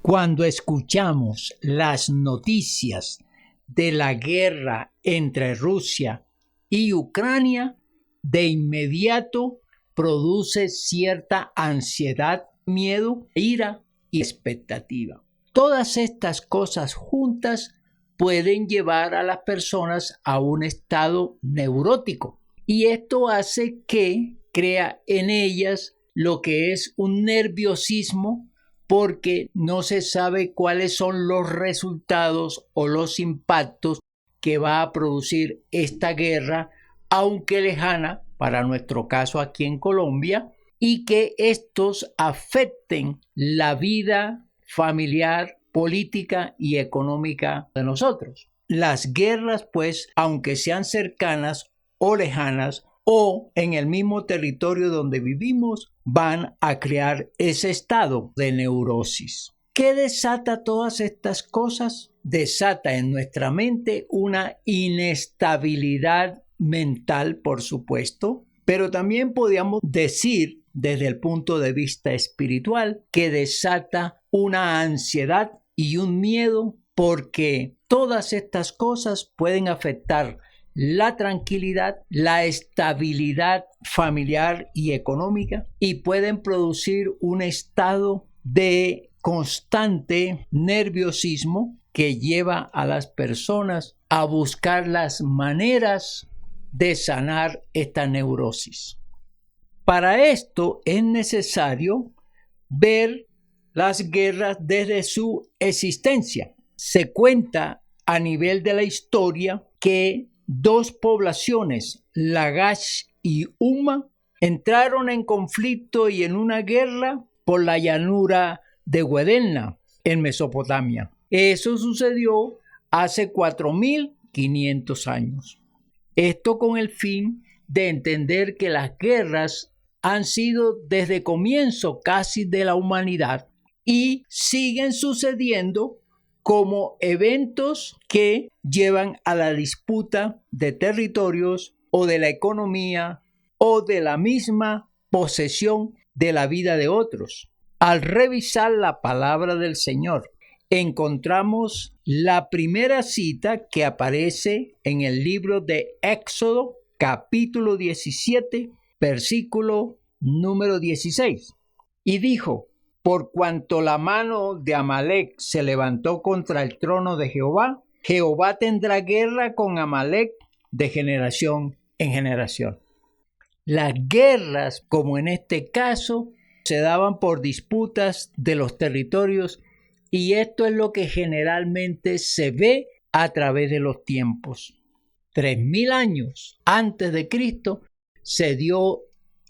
Cuando escuchamos las noticias de la guerra entre Rusia y Ucrania, de inmediato produce cierta ansiedad, miedo, ira y expectativa. Todas estas cosas juntas pueden llevar a las personas a un estado neurótico, y esto hace que crea en ellas lo que es un nerviosismo, porque no se sabe cuáles son los resultados o los impactos que va a producir esta guerra, aunque lejana para nuestro caso aquí en Colombia, y que estos afecten la vida familiar, política y económica de nosotros. Las guerras, pues, aunque sean cercanas o lejanas o en el mismo territorio donde vivimos, van a crear ese estado de neurosis. ¿Qué desata todas estas cosas? Desata en nuestra mente una inestabilidad mental, por supuesto, pero también podríamos decir desde el punto de vista espiritual que desata una ansiedad y un miedo, porque todas estas cosas pueden afectar la tranquilidad, la estabilidad familiar y económica, y pueden producir un estado de constante nerviosismo que lleva a las personas a buscar las maneras de sanar esta neurosis. Para esto es necesario ver las guerras desde su existencia. Se cuenta a nivel de la historia que dos poblaciones, Lagash y Umma, entraron en conflicto y en una guerra por la llanura de Guadelna, en Mesopotamia. Eso sucedió hace 4.500 años. Esto con el fin de entender que las guerras han sido desde comienzo casi de la humanidad y siguen sucediendo como eventos que llevan a la disputa de territorios o de la economía o de la misma posesión de la vida de otros. Al revisar la palabra del Señor, encontramos la primera cita que aparece en el libro de Éxodo, capítulo 17, versículo número 16. Y dijo: por cuanto la mano de Amalec se levantó contra el trono de Jehová, Jehová tendrá guerra con Amalec de generación en generación. Las guerras, como en este caso, se daban por disputas de los territorios, y esto es lo que generalmente se ve a través de los tiempos. 3.000 años antes de Cristo se dio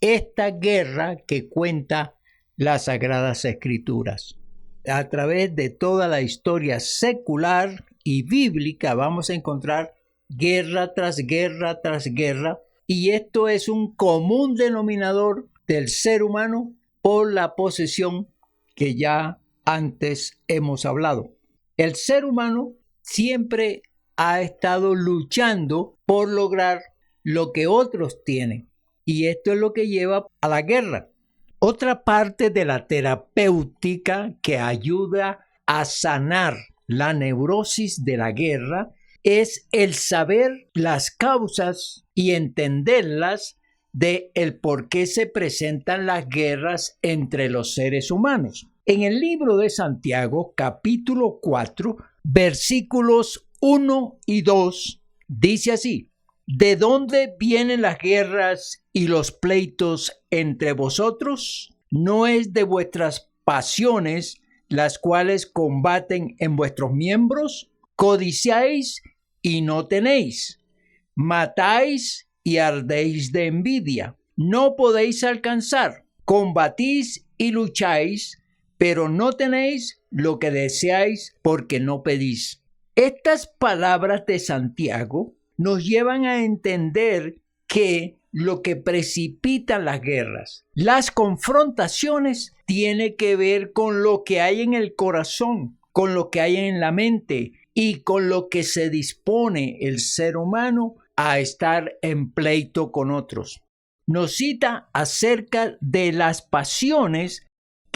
esta guerra que cuenta las Sagradas Escrituras. A través de toda la historia secular y bíblica vamos a encontrar guerra tras guerra tras guerra, y esto es un común denominador del ser humano por la posesión que ya antes hemos hablado. El ser humano siempre ha estado luchando por lograr lo que otros tienen, y esto es lo que lleva a la guerra. Otra parte de la terapéutica que ayuda a sanar la neurosis de la guerra es el saber las causas y entenderlas de el por qué se presentan las guerras entre los seres humanos. En el libro de Santiago, capítulo 4, versículos 1 y 2, dice así: ¿de dónde vienen las guerras y los pleitos entre vosotros? ¿No es de vuestras pasiones las cuales combaten en vuestros miembros? Codiciáis y no tenéis, matáis y ardéis de envidia. No podéis alcanzar, combatís y lucháis, pero no tenéis lo que deseáis porque no pedís. Estas palabras de Santiago nos llevan a entender que lo que precipita las guerras, las confrontaciones, tiene que ver con lo que hay en el corazón, con lo que hay en la mente y con lo que se dispone el ser humano a estar en pleito con otros. Nos cita acerca de las pasiones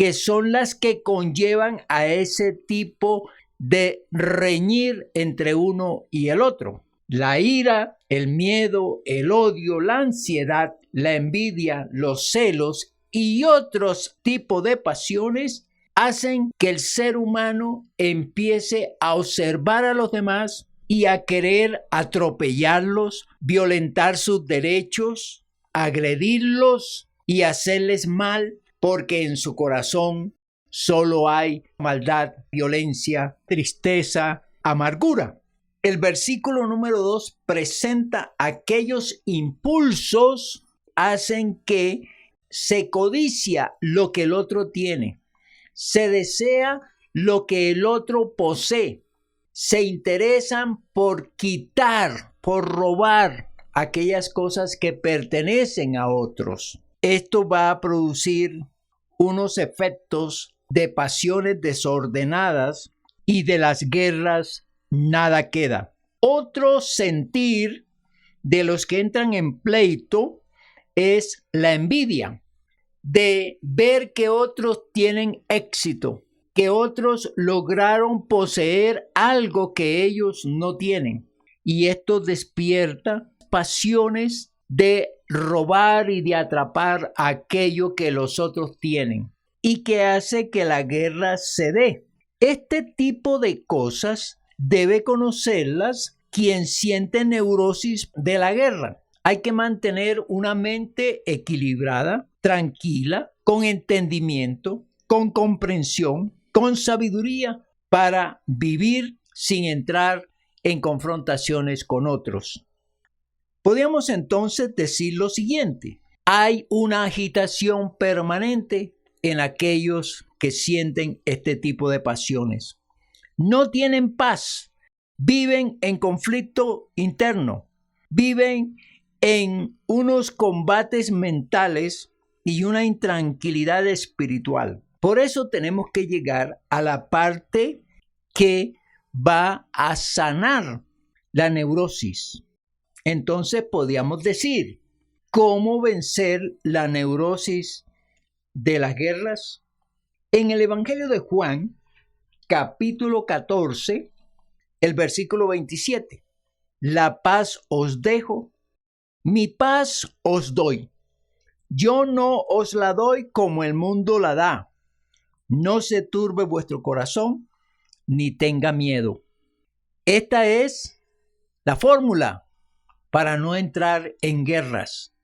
que son las que conllevan a ese tipo de reñir entre uno y el otro. La ira, el miedo, el odio, la ansiedad, la envidia, los celos y otros tipos de pasiones hacen que el ser humano empiece a observar a los demás y a querer atropellarlos, violentar sus derechos, agredirlos y hacerles mal, porque en su corazón solo hay maldad, violencia, tristeza, amargura. El versículo número 2 presenta aquellos impulsos hacen que se codicia lo que el otro tiene, se desea lo que el otro posee, se interesan por quitar, por robar aquellas cosas que pertenecen a otros. Esto va a producir unos efectos de pasiones desordenadas y de las guerras nada queda. Otro sentir de los que entran en pleito es la envidia, de ver que otros tienen éxito, que otros lograron poseer algo que ellos no tienen. Y esto despierta pasiones de robar y de atrapar aquello que los otros tienen y que hace que la guerra se dé. Este tipo de cosas debe conocerlas quien siente neurosis de la guerra. Hay que mantener una mente equilibrada, tranquila, con entendimiento, con comprensión, con sabiduría, para vivir sin entrar en confrontaciones con otros. Podríamos entonces decir lo siguiente: hay una agitación permanente en aquellos que sienten este tipo de pasiones. No tienen paz, viven en conflicto interno, viven en unos combates mentales y una intranquilidad espiritual. Por eso tenemos que llegar a la parte que va a sanar la neurosis. Entonces podríamos decir, ¿cómo vencer la neurosis de las guerras? En el Evangelio de Juan, capítulo 14, el versículo 27. La paz os dejo, mi paz os doy. Yo no os la doy como el mundo la da. No se turbe vuestro corazón, ni tenga miedo. Esta es la fórmula para no entrar en guerras.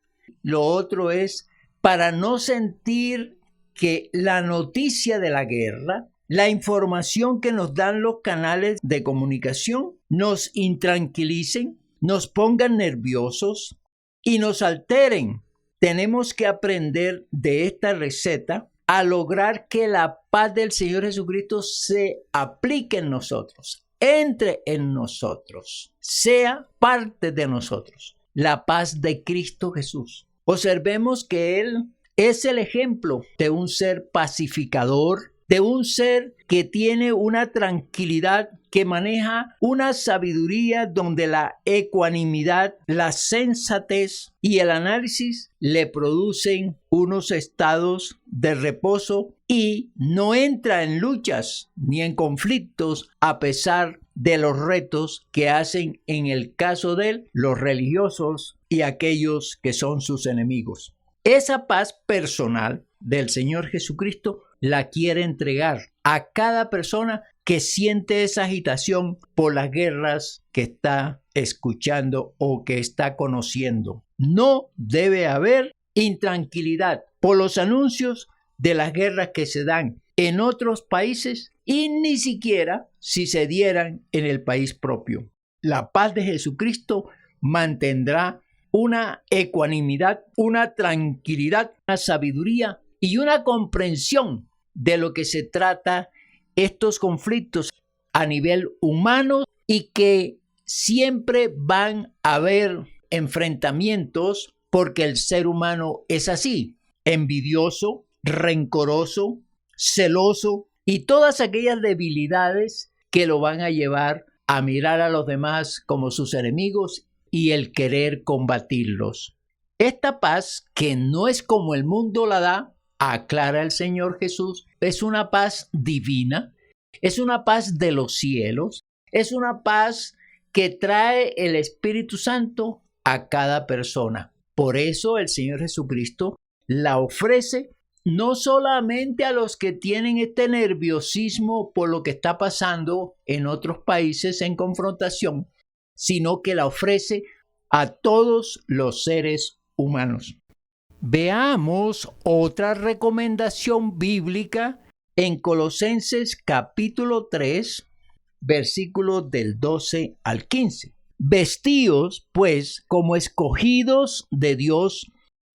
Lo otro es para no sentir que la noticia de la guerra, la información que nos dan los canales de comunicación, nos intranquilicen, nos pongan nerviosos y nos alteren. Tenemos que aprender de esta receta a lograr que la paz del Señor Jesucristo se aplique en nosotros, entre en nosotros, sea parte de nosotros. La paz de Cristo Jesús. Observemos que Él es el ejemplo de un ser pacificador, de un ser que tiene una tranquilidad, que maneja una sabiduría donde la ecuanimidad, la sensatez y el análisis le producen unos estados de reposo y no entra en luchas ni en conflictos a pesar de los retos que hacen, en el caso de él, los religiosos y aquellos que son sus enemigos. Esa paz personal del Señor Jesucristo la quiere entregar a cada persona que siente esa agitación por las guerras que está escuchando o que está conociendo. No debe haber intranquilidad por los anuncios de las guerras que se dan en otros países y ni siquiera si se dieran en el país propio. La paz de Jesucristo mantendrá una ecuanimidad, una tranquilidad, una sabiduría y una comprensión de lo que se trata estos conflictos a nivel humano, y que siempre van a haber enfrentamientos porque el ser humano es así, envidioso, rencoroso, celoso y todas aquellas debilidades que lo van a llevar a mirar a los demás como sus enemigos y el querer combatirlos. Esta paz, que no es como el mundo la da, aclara el Señor Jesús, es una paz divina, es una paz de los cielos, es una paz que trae el Espíritu Santo a cada persona. Por eso el Señor Jesucristo la ofrece no solamente a los que tienen este nerviosismo por lo que está pasando en otros países en confrontación, sino que la ofrece a todos los seres humanos. Veamos otra recomendación bíblica en Colosenses capítulo 3, versículos del 12 al 15. Vestíos, pues, como escogidos de Dios,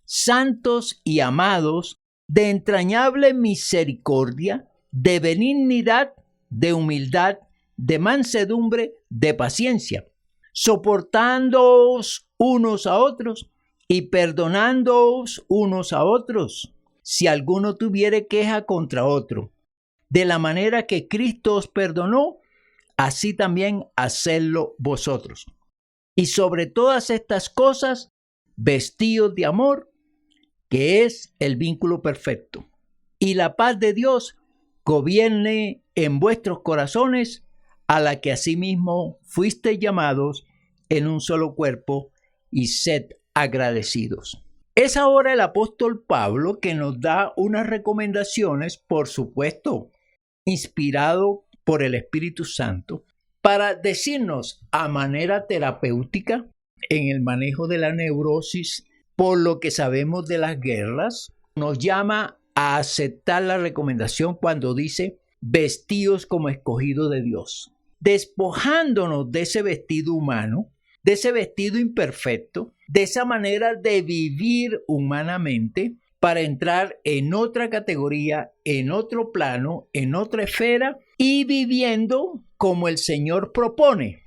santos y amados, de entrañable misericordia, de benignidad, de humildad, de mansedumbre, de paciencia, soportándoos unos a otros y perdonándoos unos a otros, si alguno tuviere queja contra otro. De la manera que Cristo os perdonó, así también hacedlo vosotros. Y sobre todas estas cosas, vestíos de amor, que es el vínculo perfecto. Y la paz de Dios gobierne en vuestros corazones, a la que asimismo fuisteis llamados en un solo cuerpo, y sed agradecidos. Es ahora el apóstol Pablo que nos da unas recomendaciones, por supuesto, inspirado por el Espíritu Santo, para decirnos a manera terapéutica en el manejo de la neurosis, por lo que sabemos de las guerras, nos llama a aceptar la recomendación cuando dice vestíos como escogidos de Dios, despojándonos de ese vestido humano, de ese vestido imperfecto, de esa manera de vivir humanamente para entrar en otra categoría, en otro plano, en otra esfera y viviendo como el Señor propone.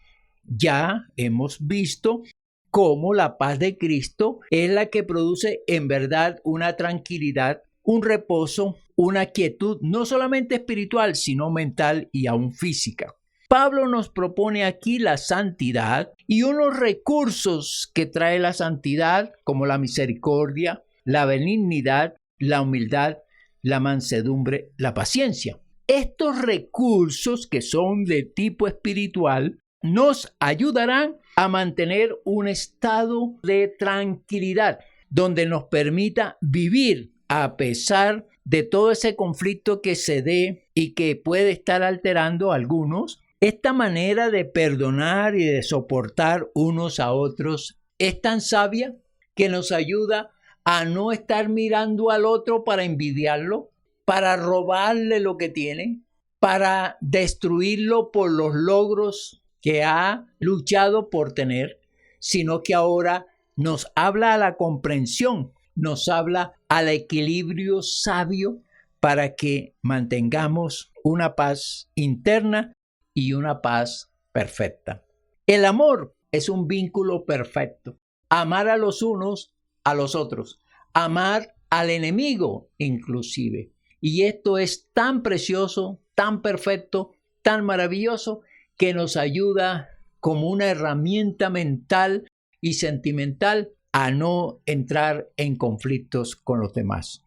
Ya hemos visto cómo la paz de Cristo es la que produce en verdad una tranquilidad, un reposo, una quietud, no solamente espiritual, sino mental y aún física. Pablo nos propone aquí la santidad y unos recursos que trae la santidad, como la misericordia, la benignidad, la humildad, la mansedumbre, la paciencia. Estos recursos que son de tipo espiritual nos ayudarán a mantener un estado de tranquilidad donde nos permita vivir a pesar de todo ese conflicto que se dé y que puede estar alterando a algunos. Esta manera de perdonar y de soportar unos a otros es tan sabia que nos ayuda a no estar mirando al otro para envidiarlo, para robarle lo que tiene, para destruirlo por los logros que ha luchado por tener, sino que ahora nos habla a la comprensión, nos habla al equilibrio sabio para que mantengamos una paz interna y una paz perfecta. El amor es un vínculo perfecto. Amar a los unos a los otros, amar al enemigo inclusive. Y esto es tan precioso, tan perfecto, tan maravilloso, que nos ayuda como una herramienta mental y sentimental a no entrar en conflictos con los demás.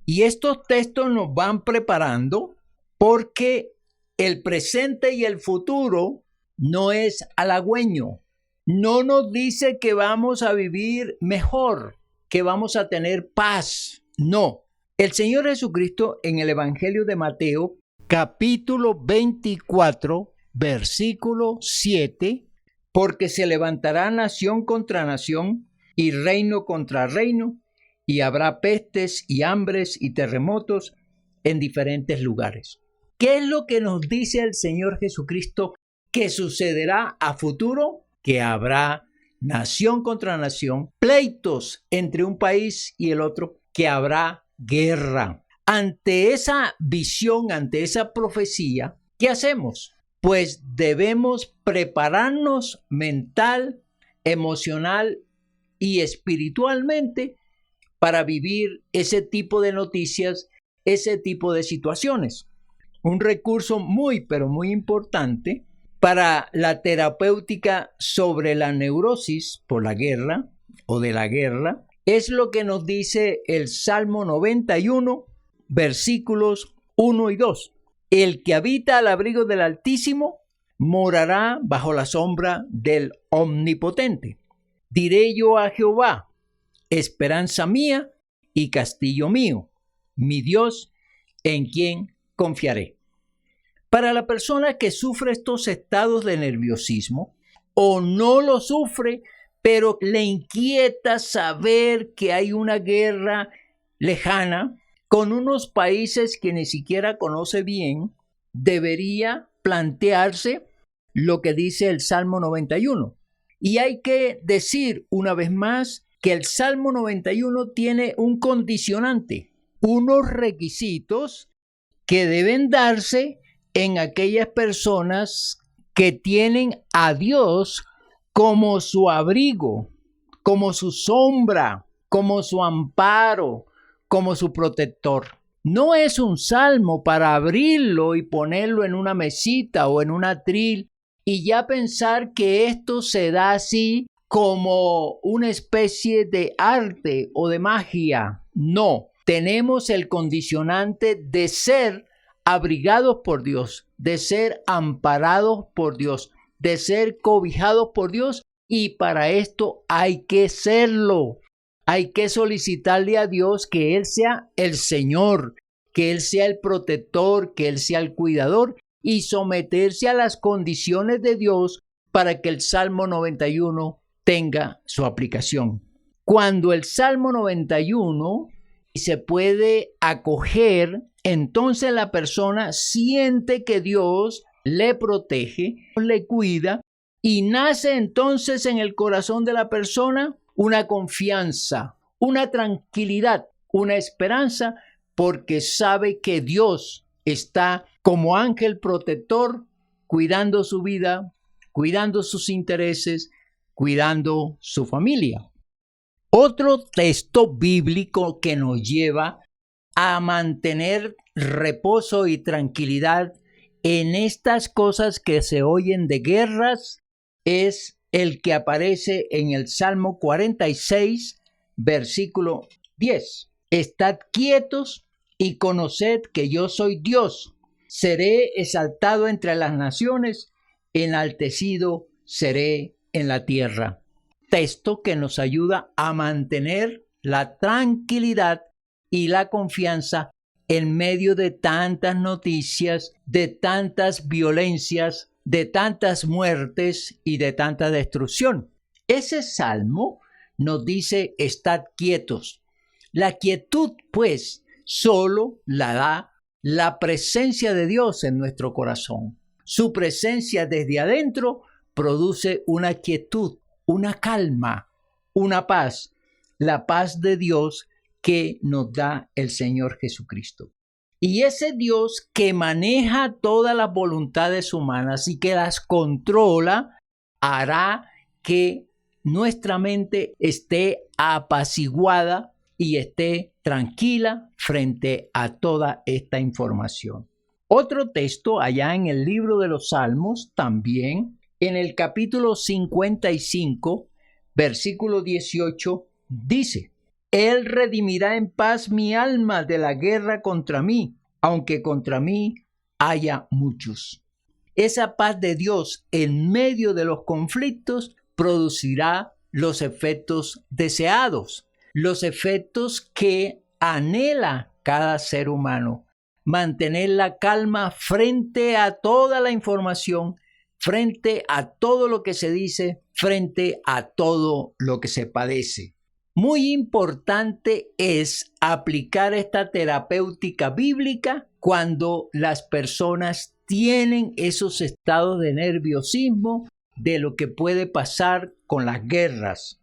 Y estos textos nos van preparando porque el presente y el futuro no es halagüeño. No nos dice que vamos a vivir mejor, que vamos a tener paz. No. El Señor Jesucristo en el Evangelio de Mateo, capítulo 24, versículo 7, porque se levantará nación contra nación y reino contra reino, y habrá pestes y hambres y terremotos en diferentes lugares. ¿Qué es lo que nos dice el Señor Jesucristo que sucederá a futuro? Que habrá nación contra nación, pleitos entre un país y el otro, que habrá guerra. Ante esa visión, ante esa profecía, ¿qué hacemos? Pues debemos prepararnos mental, emocional y espiritualmente para vivir ese tipo de noticias, ese tipo de situaciones. Un recurso muy, pero muy importante para la terapéutica sobre la neurosis por la guerra o de la guerra Es lo que nos dice el Salmo 91, versículos 1 y 2. El que habita al abrigo del Altísimo morará bajo la sombra del Omnipotente. Diré yo a Jehová, esperanza mía y castillo mío, mi Dios, en quien confiaré. Para la persona que sufre estos estados de nerviosismo, o no lo sufre, pero le inquieta saber que hay una guerra lejana con unos países que ni siquiera conoce bien, debería plantearse lo que dice el Salmo 91. Y hay que decir una vez más que el Salmo 91 tiene un condicionante, unos requisitos que deben darse en aquellas personas que tienen a Dios como su abrigo, como su sombra, como su amparo, como su protector. No es un salmo para abrirlo y ponerlo en una mesita o en un atril y ya pensar que esto se da así como una especie de arte o de magia. No, tenemos el condicionante de ser abrigados por Dios, de ser amparados por Dios, de ser cobijados por Dios, y para esto hay que serlo. Hay que solicitarle a Dios que Él sea el Señor, que Él sea el protector, que Él sea el cuidador, y someterse a las condiciones de Dios para que el Salmo 91 tenga su aplicación. Cuando el Salmo 91 se puede acoger, entonces la persona siente que Dios le protege, le cuida, y nace entonces en el corazón de la persona una confianza, una tranquilidad, una esperanza, porque sabe que Dios está como ángel protector, cuidando su vida, cuidando sus intereses, cuidando su familia. Otro texto bíblico que nos lleva a mantener reposo y tranquilidad en estas cosas que se oyen de guerras es el que aparece en el Salmo 46, versículo 10. Estad quietos y conoced que yo soy Dios. Seré exaltado entre las naciones, enaltecido seré en la tierra. Texto que nos ayuda a mantener la tranquilidad y la confianza en medio de tantas noticias, de tantas violencias, de tantas muertes y de tanta destrucción. Ese salmo nos dice: estad quietos. La quietud, pues, solo la da la presencia de Dios en nuestro corazón. Su presencia desde adentro produce una quietud, una calma, una paz, la paz de Dios que nos da el Señor Jesucristo. Y ese Dios que maneja todas las voluntades humanas y que las controla, hará que nuestra mente esté apaciguada y esté tranquila frente a toda esta información. Otro texto allá en el libro de los Salmos, también en el capítulo 55, versículo 18, dice: Él redimirá en paz mi alma de la guerra contra mí, aunque contra mí haya muchos. Esa paz de Dios en medio de los conflictos producirá los efectos deseados, los efectos que anhela cada ser humano. Mantener la calma frente a toda la información, frente a todo lo que se dice, frente a todo lo que se padece. Muy importante es aplicar esta terapéutica bíblica cuando las personas tienen esos estados de nerviosismo de lo que puede pasar con las guerras.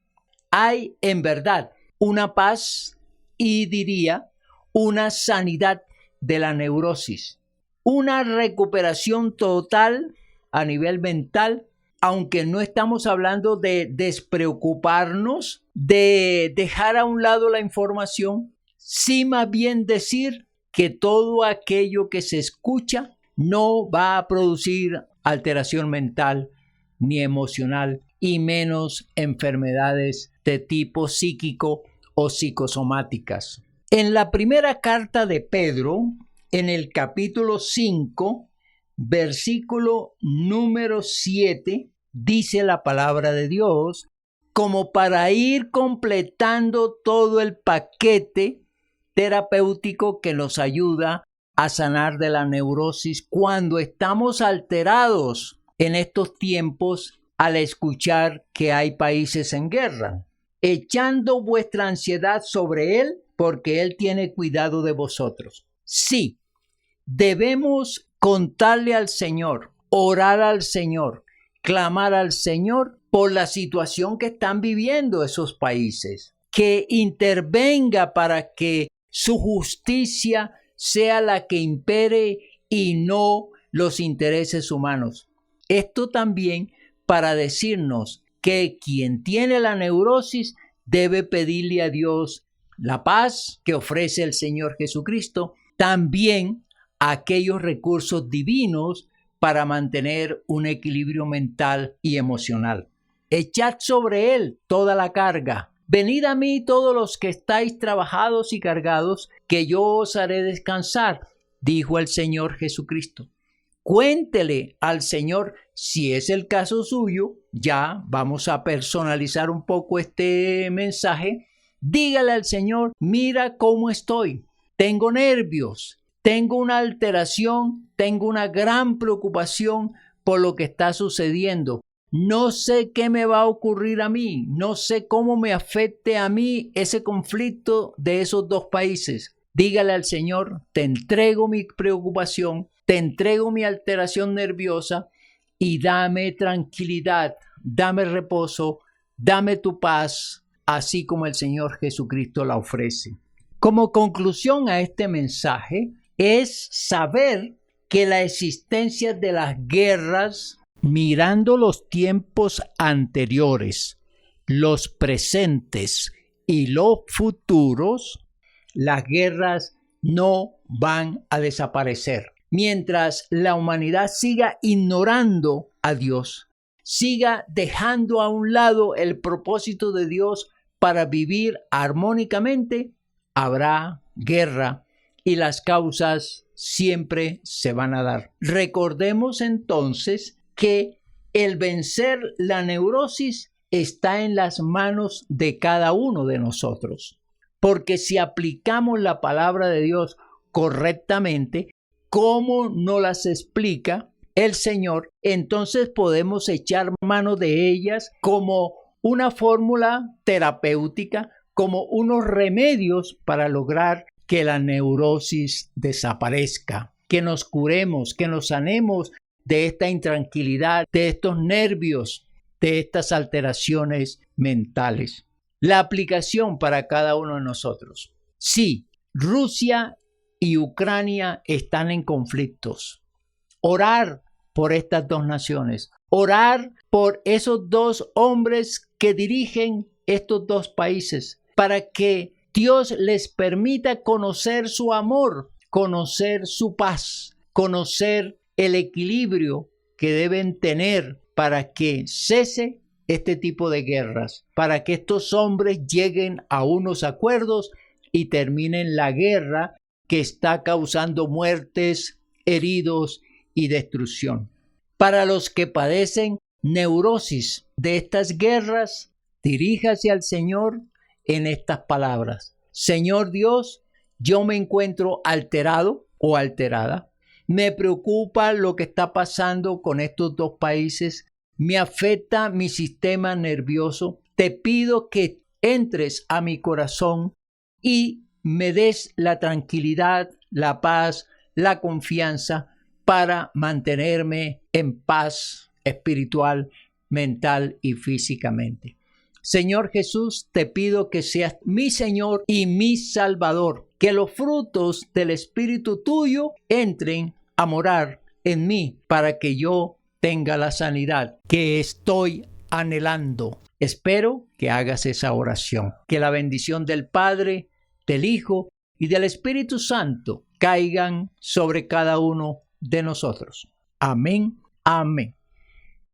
Hay en verdad una paz y diría una sanidad de la neurosis, una recuperación total a nivel mental, aunque no estamos hablando de despreocuparnos, de dejar a un lado la información, sí más bien decir que todo aquello que se escucha no va a producir alteración mental ni emocional, y menos enfermedades de tipo psíquico o psicosomáticas. En la primera carta de Pedro, en el capítulo 5, versículo número 7, dice la palabra de Dios, como para ir completando todo el paquete terapéutico que nos ayuda a sanar de la neurosis cuando estamos alterados en estos tiempos al escuchar que hay países en guerra, echando vuestra ansiedad sobre Él porque Él tiene cuidado de vosotros. Sí, debemos contarle al Señor, orar al Señor, clamar al Señor por la situación que están viviendo esos países, que intervenga para que su justicia sea la que impere y no los intereses humanos. Esto también para decirnos que quien tiene la neurosis debe pedirle a Dios la paz que ofrece el Señor Jesucristo, también aquellos recursos divinos para mantener un equilibrio mental y emocional. Echad sobre Él toda la carga. Venid a mí todos los que estáis trabajados y cargados, que yo os haré descansar, dijo el Señor Jesucristo. Cuéntele al Señor, si es el caso suyo, ya vamos a personalizar un poco este mensaje. Dígale al Señor, mira cómo estoy, tengo nervios, tengo una alteración, tengo una gran preocupación por lo que está sucediendo. No sé qué me va a ocurrir a mí, no sé cómo me afecte a mí ese conflicto de esos dos países. Dígale al Señor, te entrego mi preocupación, te entrego mi alteración nerviosa y dame tranquilidad, dame reposo, dame tu paz, así como el Señor Jesucristo la ofrece. Como conclusión a este mensaje es saber que la existencia de las guerras, mirando los tiempos anteriores, los presentes y los futuros, las guerras no van a desaparecer. Mientras la humanidad siga ignorando a Dios, siga dejando a un lado el propósito de Dios para vivir armónicamente, habrá guerra y las causas siempre se van a dar. Recordemos entonces que el vencer la neurosis está en las manos de cada uno de nosotros, porque si aplicamos la palabra de Dios correctamente, como nos las explica el Señor, entonces podemos echar mano de ellas como una fórmula terapéutica, como unos remedios para lograr que la neurosis desaparezca, que nos curemos, que nos sanemos de esta intranquilidad, de estos nervios, de estas alteraciones mentales. La aplicación para cada uno de nosotros. Sí, Rusia y Ucrania están en conflictos. Orar por estas dos naciones. Orar por esos dos hombres que dirigen estos dos países para que Dios les permita conocer su amor, conocer su paz, conocer el equilibrio que deben tener para que cese este tipo de guerras, para que estos hombres lleguen a unos acuerdos y terminen la guerra que está causando muertes, heridos y destrucción. Para los que padecen neurosis de estas guerras, diríjase al Señor en estas palabras. Señor Dios, yo me encuentro alterado o alterada. Me preocupa lo que está pasando con estos dos países. Me afecta mi sistema nervioso. Te pido que entres a mi corazón y me des la tranquilidad, la paz, la confianza para mantenerme en paz espiritual, mental y físicamente. Señor Jesús, te pido que seas mi Señor y mi Salvador, que los frutos del Espíritu tuyo entren a morar en mí para que yo tenga la sanidad que estoy anhelando. Espero que hagas esa oración. Que la bendición del Padre, del Hijo y del Espíritu Santo caigan sobre cada uno de nosotros. Amén. Amén.